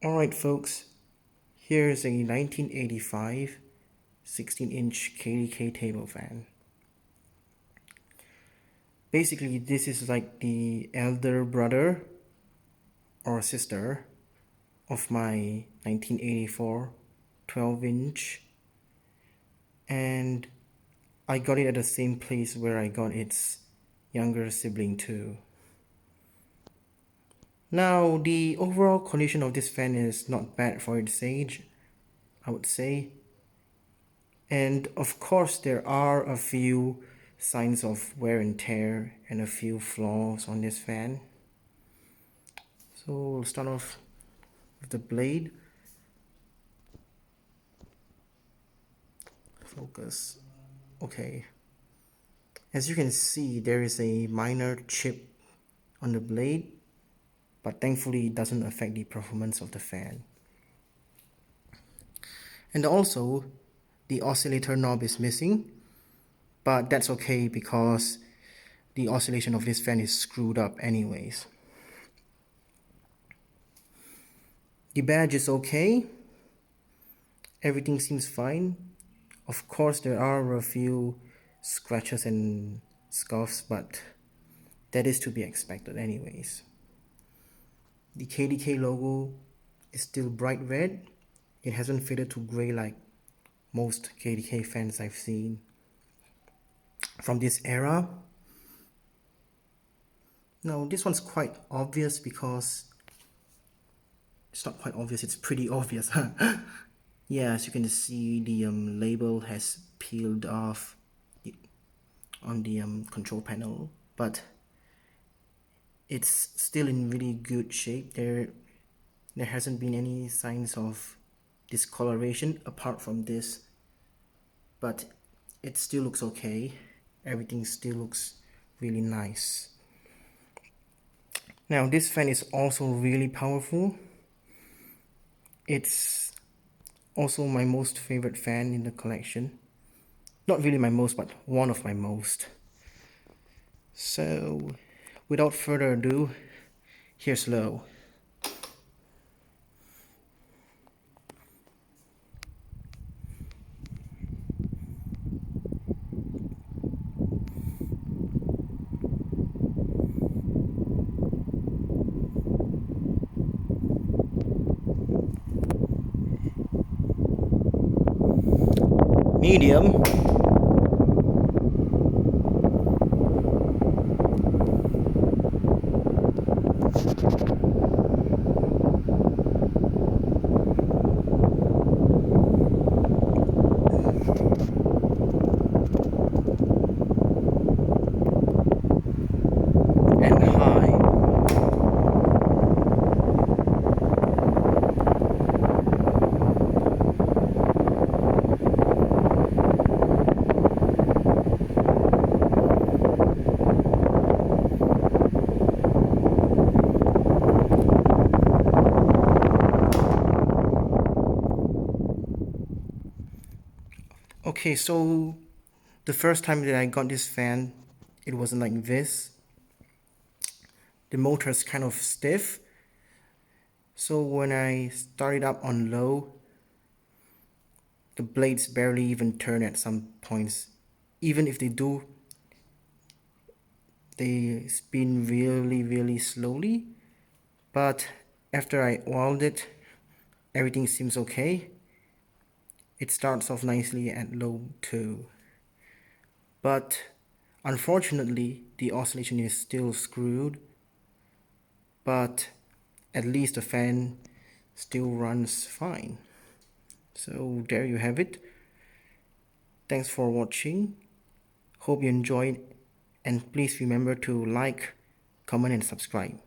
Alright folks, here's a 1985 16-inch KDK table fan. Basically, this is like the elder brother or sister of my 1984 12-inch, and I got it at the same place where I got its younger sibling too. Now, the overall condition of this fan is not bad for its age, I would say. And of course, there are a few signs of wear and tear and a few flaws on this fan. So we'll start off with the blade. Focus. Okay. As you can see, there is a minor chip on the blade, but thankfully it doesn't affect the performance of the fan. And also, the oscillator knob is missing, but that's okay because the oscillation of this fan is screwed up anyways. The badge is okay. Everything seems fine. Of course, there are a few scratches and scuffs, but that is to be expected anyways. The KDK logo is still bright red. It hasn't faded to gray like most KDK fans I've seen from this era. Now, this one's quite obvious because it's not quite obvious, it's pretty obvious. Yeah, as you can see, the label has peeled off on the control panel, but it's still in really good shape. There hasn't been any signs of discoloration apart from this, but it still looks okay. Everything still looks really nice. Now, this fan is also really powerful. It's also my most favorite fan in the collection. Not really my most, but one of my most. So, without further ado, here's low. Medium. And high. Okay, so the first time that I got this fan, it wasn't like this. The motor is kind of stiff. So when I started up on low, the blades barely even turn at some points. Even if they do, they spin really slowly. But after I oiled it, everything seems okay. It starts off nicely at low too. But unfortunately, the oscillation is still screwed. But at least the fan still runs fine. So there you have it. Thanks for watching. Hope you enjoyed, and please remember to like, comment and subscribe.